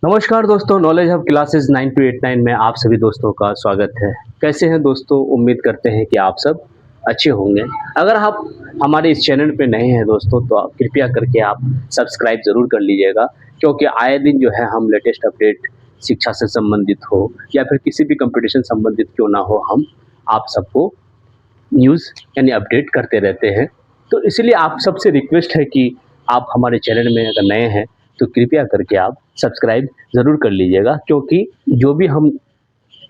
नमस्कार दोस्तों, knowledge hub classes 9289 में आप सभी दोस्तों का स्वागत है। कैसे हैं दोस्तों? उम्मीद करते हैं कि आप सब अच्छे होंगे। अगर आप हमारे इस चैनल पे नए हैं दोस्तों, तो आप कृपया करके आप सब्सक्राइब ज़रूर कर लीजिएगा, क्योंकि आए दिन जो है हम लेटेस्ट अपडेट शिक्षा से संबंधित हो या फिर किसी भी कॉम्पिटिशन संबंधित क्यों ना हो, हम आप सबको न्यूज़ यानी अपडेट करते रहते हैं। तो इसलिए आप सबसे रिक्वेस्ट है कि आप हमारे चैनल में अगर नए हैं, तो कृपया करके आप सब्सक्राइब ज़रूर कर लीजिएगा, क्योंकि जो भी हम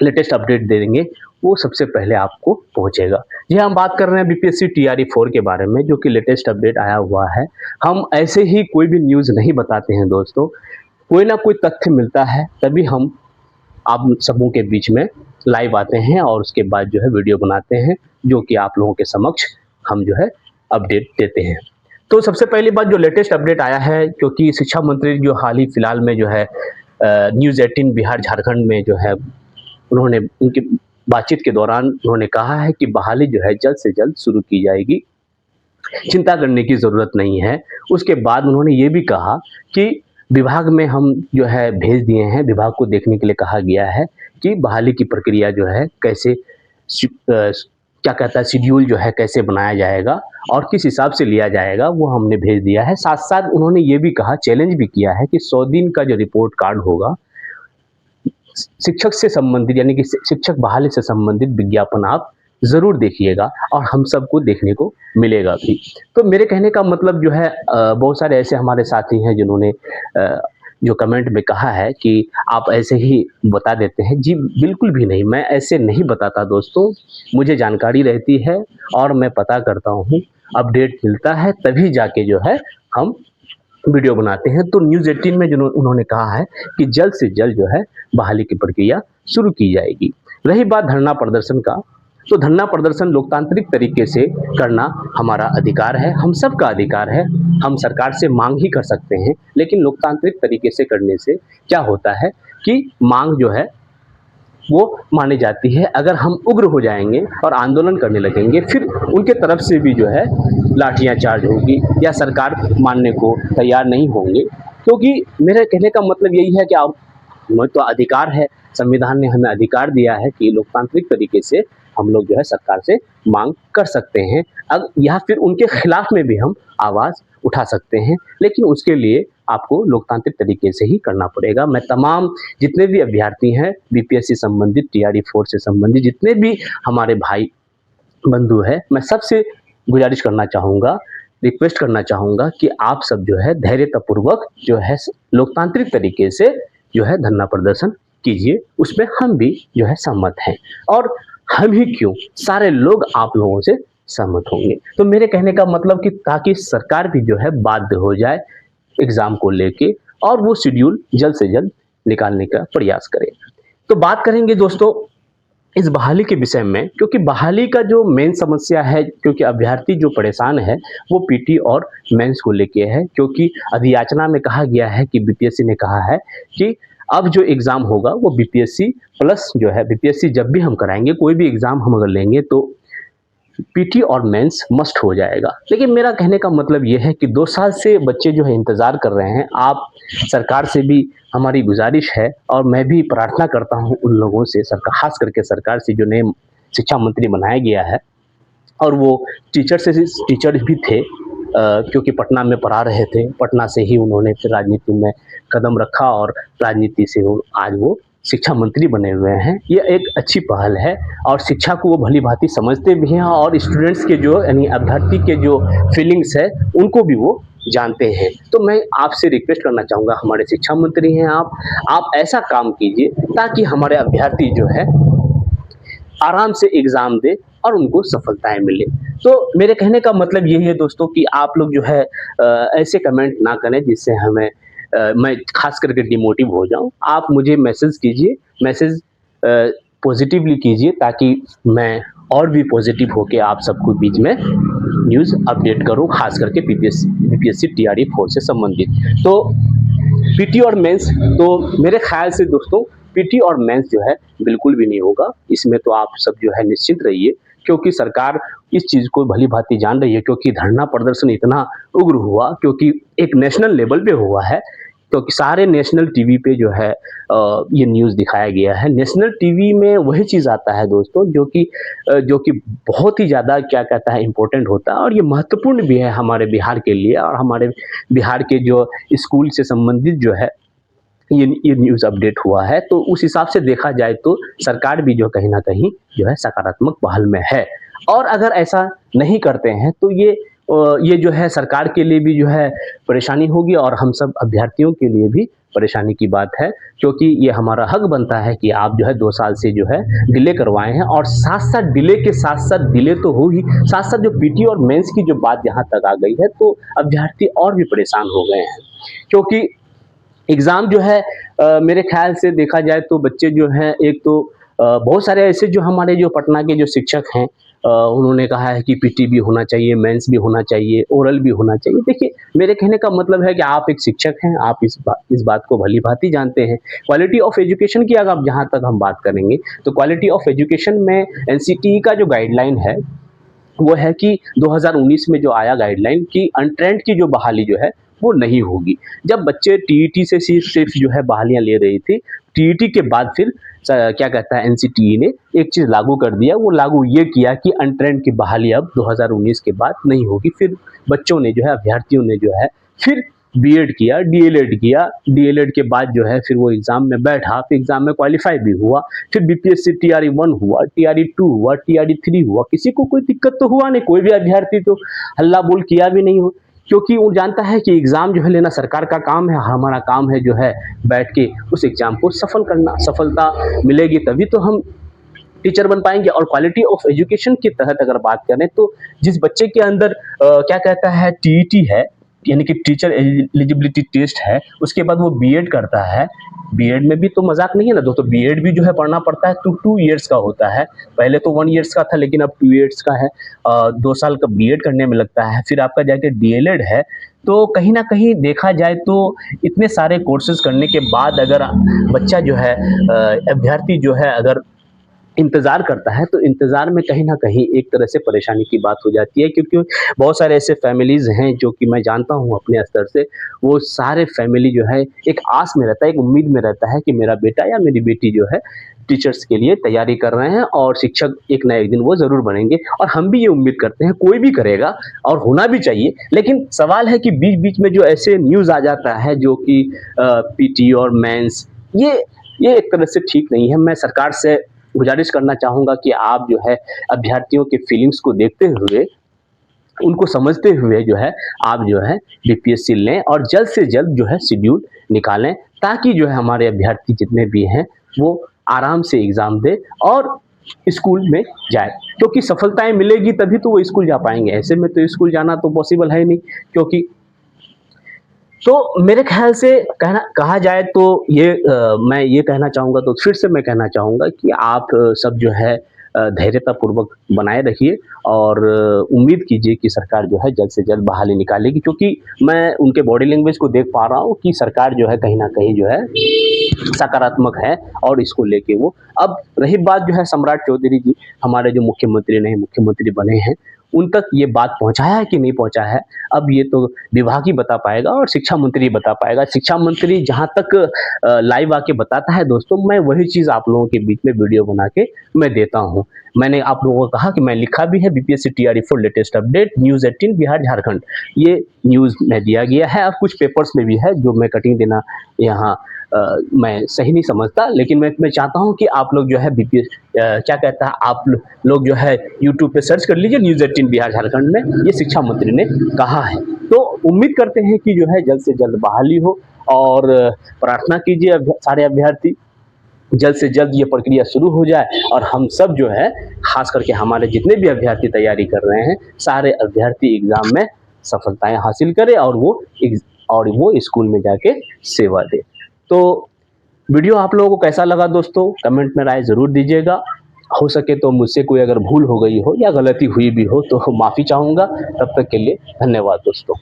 लेटेस्ट अपडेट देंगे, वो सबसे पहले आपको पहुँचेगा। जी हाँ, हम बात कर रहे हैं बीपीएससी टीआरई 4 के बारे में, जो कि लेटेस्ट अपडेट आया हुआ है। हम ऐसे ही कोई भी न्यूज़ नहीं बताते हैं दोस्तों, कोई ना कोई तथ्य मिलता है, तभी हम आप सबों के बीच में लाइव आते हैं और उसके बाद जो है वीडियो बनाते हैं, जो कि आप लोगों के समक्ष हम जो है अपडेट देते हैं। तो सबसे पहली बात, जो लेटेस्ट अपडेट आया है, क्योंकि शिक्षा मंत्री जो हाल ही फिलहाल में जो है न्यूज़ 18 बिहार झारखंड में जो है, उन्होंने उनकी बातचीत के दौरान उन्होंने कहा है कि बहाली जो है जल्द से जल्द शुरू की जाएगी, चिंता करने की ज़रूरत नहीं है। उसके बाद उन्होंने ये भी कहा कि विभाग में हम जो है भेज दिए हैं, विभाग को देखने के लिए कहा गया है कि बहाली की प्रक्रिया जो है कैसे क्या कहता है शेड्यूल जो है कैसे बनाया जाएगा और किस हिसाब से लिया जाएगा, वो हमने भेज दिया है। साथ-साथ उन्होंने ये भी कहा, चैलेंज भी किया है कि 100 दिन का जो रिपोर्ट कार्ड होगा, शिक्षक से संबंधित यानी कि शिक्षक बहाली से संबंधित विज्ञापन आप ज़रूर देखिएगा और हम सबको देखने को मिलेगा भी। तो मेरे कहने का मतलब जो है बहुत सारे ऐसे हमारे साथी हैं जिन्होंने जो कमेंट में कहा है कि आप ऐसे ही बता देते हैं। जी, बिल्कुल भी नहीं, मैं ऐसे नहीं बताता दोस्तों, मुझे जानकारी रहती है और मैं पता करता हूँ, अपडेट मिलता है तभी जाके जो है हम वीडियो बनाते हैं। तो न्यूज़ 18 में उन्होंने कहा है कि जल्द से जल्द जो है बहाली की प्रक्रिया शुरू की जाएगी। रही बात धरना प्रदर्शन का, तो धरना प्रदर्शन लोकतांत्रिक तरीके से करना हमारा अधिकार है, हम सबका अधिकार है। हम सरकार से मांग ही कर सकते हैं, लेकिन लोकतांत्रिक तरीके से करने से क्या होता है कि मांग जो है वो मानी जाती है। अगर हम उग्र हो जाएंगे और आंदोलन करने लगेंगे, फिर उनके तरफ से भी जो है लाठियां चार्ज होगी या सरकार मानने को तैयार नहीं होंगे, क्योंकि मेरे कहने का मतलब यही है कि आप हमें तो अधिकार है, संविधान ने हमें अधिकार दिया है कि लोकतांत्रिक तरीके से हम लोग जो है सरकार से मांग कर सकते हैं, अब या फिर उनके खिलाफ में भी हम आवाज़ उठा सकते हैं, लेकिन उसके लिए आपको लोकतांत्रिक तरीके से ही करना पड़ेगा। मैं तमाम जितने भी अभ्यर्थी हैं बीपीएससी संबंधित, टीआरई 4 से संबंधित जितने भी हमारे भाई बंधु हैं, मैं सबसे गुजारिश करना चाहूँगा, रिक्वेस्ट करना चाहूँगा कि आप सब जो है धैर्यतापूर्वक जो है लोकतांत्रिक तरीके से जो है धरना प्रदर्शन कीजिए, उसमें हम भी जो है सहमत हैं और हम ही क्यों, सारे लोग आप लोगों से सहमत होंगे। तो मेरे कहने का मतलब कि ताकि सरकार भी जो है बाध्य हो जाए एग्ज़ाम को लेके और वो शेड्यूल जल्द से जल्द निकालने का प्रयास करे। तो बात करेंगे दोस्तों इस बहाली के विषय में, क्योंकि बहाली का जो मेन समस्या है, क्योंकि अभ्यर्थी जो परेशान है वो पीटी और मेंस को लेके है, क्योंकि अधियाचना में कहा गया है कि बीपीएससी ने कहा है कि अब जो एग्ज़ाम होगा वो बीपीएससी प्लस जो है, बीपीएससी जब भी हम कराएंगे, कोई भी एग्ज़ाम हम अगर लेंगे तो पीटी और मेंस मस्ट हो जाएगा। लेकिन मेरा कहने का मतलब ये है कि 2 साल से बच्चे जो है इंतज़ार कर रहे हैं। आप सरकार से भी हमारी गुज़ारिश है और मैं भी प्रार्थना करता हूँ उन लोगों से, सरकार ख़ास करके सरकार से, जो नए शिक्षा मंत्री बनाया गया है और वो टीचर भी थे, क्योंकि पटना में पढ़ा रहे थे। पटना से ही उन्होंने फिर राजनीति में कदम रखा और राजनीति से वो आज वो शिक्षा मंत्री बने हुए हैं। ये एक अच्छी पहल है और शिक्षा को वो भली-भाँति समझते भी हैं और स्टूडेंट्स के जो यानी अभ्यर्थी के जो फीलिंग्स है, उनको भी वो जानते हैं। तो मैं आपसे रिक्वेस्ट करना चाहूँगा, हमारे शिक्षा मंत्री हैं आप ऐसा काम कीजिए ताकि हमारे अभ्यर्थी जो है आराम से एग्ज़ाम दें और उनको सफलताएँ मिलें। तो मेरे कहने का मतलब यही है दोस्तों कि आप लोग जो है ऐसे कमेंट ना करें जिससे मैं ख़ास करके डिमोटिव हो जाऊँ। आप मुझे मैसेज कीजिए, मैसेज पॉज़िटिवली कीजिए ताकि मैं और भी पॉज़िटिव होके आप सबको बीच में न्यूज़ अपडेट करूँ, ख़ास करके बीपीएससी टीआरई 4 से संबंधित। तो पीटी और मेंस, तो मेरे ख्याल से दोस्तों पीटी और मेंस जो है बिल्कुल भी नहीं होगा। इसमें तो आप सब जो है निश्चिंत रहिए, क्योंकि सरकार इस चीज़ को भली-भाँति जान रही है, क्योंकि धरना प्रदर्शन इतना उग्र हुआ, क्योंकि एक नेशनल लेवल पे हुआ है। तो सारे नेशनल टीवी पे जो है ये न्यूज़ दिखाया गया है। नेशनल टीवी में वही चीज़ आता है दोस्तों जो कि बहुत ही ज़्यादा क्या कहता है इम्पोर्टेंट होता है और ये महत्वपूर्ण भी है हमारे बिहार के लिए और हमारे बिहार के जो स्कूल से संबंधित जो है ये न्यूज़ अपडेट हुआ है। तो उस हिसाब से देखा जाए तो सरकार भी जो कहीं न कहीं जो है सकारात्मक पहल में है। और अगर ऐसा नहीं करते हैं तो ये जो है सरकार के लिए भी जो है परेशानी होगी और हम सब अभ्यर्थियों के लिए भी परेशानी की बात है, क्योंकि ये हमारा हक बनता है कि आप जो है 2 साल से जो है डिले करवाए हैं और साथ-साथ डिले के साथ-साथ डिले तो हो ही, साथ-साथ जो पीटी और मेंस की जो बात यहाँ तक आ गई है तो अभ्यर्थी और भी परेशान हो गए हैं। क्योंकि एग्ज़ाम जो है मेरे ख़्याल से देखा जाए तो बच्चे जो हैं एक तो बहुत सारे ऐसे जो हमारे जो पटना के जो शिक्षक हैं उन्होंने कहा है कि पीटी भी होना चाहिए, मेंस भी होना चाहिए, ओरल भी होना चाहिए। देखिए, मेरे कहने का मतलब है कि आप एक शिक्षक हैं, आप इस बात को भली-भाँति जानते हैं। क्वालिटी ऑफ एजुकेशन की अगर आप जहाँ तक हम बात करेंगे, तो क्वालिटी ऑफ एजुकेशन में एनसीटीई का जो गाइडलाइन है वो है कि 2019 में जो आया गाइडलाइन कि अनट्रेंड की जो बहाली जो है वो नहीं होगी। जब बच्चे टीईटी से सिर्फ जो है बहालियाँ ले रही थी, टीईटी के बाद फिर क्या कहता है एनसीटीई ने एक चीज़ लागू कर दिया, वो लागू ये किया कि अनट्रेंड की बहाली अब 2019 के बाद नहीं होगी। फिर बच्चों ने जो है अभ्यर्थियों ने जो है फिर बीएड किया, डीएलएड किया, डीएलएड के बाद जो है फिर वो एग्ज़ाम में बैठा, फिर एग्ज़ाम में क्वालीफाई भी हुआ, फिर बीपीएससी टीआरई 1 हुआ, टीआरई 2 हुआ, टीआरई 3 हुआ, किसी को कोई दिक्कत तो हुआ नहीं, कोई भी अभ्यर्थी तो हल्ला बोल किया भी नहीं हो, क्योंकि वो जानता है कि एग्ज़ाम जो है लेना सरकार का काम है, हमारा काम है जो है बैठ के उस एग्ज़ाम को सफल करना। सफलता मिलेगी तभी तो हम टीचर बन पाएँगे। और क्वालिटी ऑफ एजुकेशन के तहत अगर बात करें तो जिस बच्चे के अंदर क्या कहता है टीईटी है, यानी कि टीचर एलिजिबिलिटी टेस्ट है, उसके बाद वो बीएड करता है। बीएड में भी तो मज़ाक नहीं है ना दोस्तों, बीएड भी जो है पढ़ना पड़ता है तो 2 इयर्स का होता है। पहले तो 1 इयर्स का था लेकिन अब 2 इयर्स का है। 2 साल का बीएड करने में लगता है, फिर आपका जाके डीएलएड है। तो कहीं न कहीं देखा जाए तो इतने सारे कोर्सेज़ करने के बाद अगर बच्चा जो है अभ्यर्थी जो है अगर इंतज़ार करता है, तो इंतज़ार में कहीं न कहीं एक तरह से परेशानी की बात हो जाती है, क्योंकि बहुत सारे ऐसे फैमिलीज़ हैं जो कि मैं जानता हूँ अपने स्तर से, वो सारे फैमिली जो है एक आस में रहता है, एक उम्मीद में रहता है कि मेरा बेटा या मेरी बेटी जो है टीचर्स के लिए तैयारी कर रहे हैं और शिक्षक एक ना एक दिन वो ज़रूर बनेंगे और हम भी ये उम्मीद करते हैं, कोई भी करेगा और होना भी चाहिए। लेकिन सवाल है कि बीच-बीच में जो ऐसे न्यूज़ आ जाता है जो कि पीटी और मेंस ये एक तरह से ठीक नहीं है। मैं सरकार से गुज़ारिश करना चाहूँगा कि आप जो है अभ्यर्थियों के फीलिंग्स को देखते हुए, उनको समझते हुए जो है आप जो है बीपीएससी लें और जल्द से जल्द जो है शेड्यूल निकालें, ताकि जो है हमारे अभ्यर्थी जितने भी हैं वो आराम से एग्ज़ाम दें और स्कूल में जाएँ। क्योंकि सफलताएँ मिलेगी तभी तो वो स्कूल जा पाएँगे, ऐसे में तो स्कूल जाना तो पॉसिबल है नहीं। क्योंकि तो मेरे ख़्याल से कहा जाए तो मैं ये कहना चाहूँगा, तो फिर से मैं कहना चाहूँगा कि आप सब जो है धैर्यतापूर्वक बनाए रखिए और उम्मीद कीजिए कि सरकार जो है जल्द से जल्द बहाली निकालेगी, क्योंकि मैं उनके बॉडी लैंग्वेज को देख पा रहा हूँ कि सरकार जो है कहीं न कहीं जो है सकारात्मक है और इसको लेके वो अब रही बात जो है सम्राट चौधरी जी हमारे जो मुख्यमंत्री बने हैं, उन तक ये बात पहुँचाया है कि नहीं पहुँचा है, अब ये तो विभाग ही बता पाएगा और शिक्षा मंत्री बता पाएगा। शिक्षा मंत्री जहाँ तक लाइव आके बताता है दोस्तों, मैं वही चीज़ आप लोगों के बीच में वीडियो बना के मैं देता हूँ। मैंने आप लोगों को कहा कि मैं लिखा भी है BPSC TRE 4 latest update news 18 Bihar Jharkhand, ये न्यूज़ में दिया गया है और कुछ पेपर्स में भी है जो मैं कटिंग देना यहाँ मैं सही नहीं समझता, लेकिन मैं चाहता हूँ कि आप लोग जो है क्या कहता है आप लोग जो है यूट्यूब पे सर्च कर लीजिए न्यूज़ 18 बिहार झारखंड में ये शिक्षा मंत्री ने कहा है। तो उम्मीद करते हैं कि जो है जल्द से जल्द बहाली हो और प्रार्थना कीजिए सारे अभ्यर्थी जल्द से जल्द ये प्रक्रिया शुरू हो जाए और हम सब जो है खास करके हमारे जितने भी अभ्यर्थी तैयारी कर रहे हैं, सारे अभ्यर्थी एग्ज़ाम में सफलताएँ हासिल करें और वो स्कूल में जाके सेवा दें। तो वीडियो आप लोगों को कैसा लगा दोस्तों, कमेंट में राय ज़रूर दीजिएगा। हो सके तो मुझसे कोई अगर भूल हो गई हो या गलती हुई भी हो तो माफ़ी चाहूँगा। तब तक के लिए धन्यवाद दोस्तों।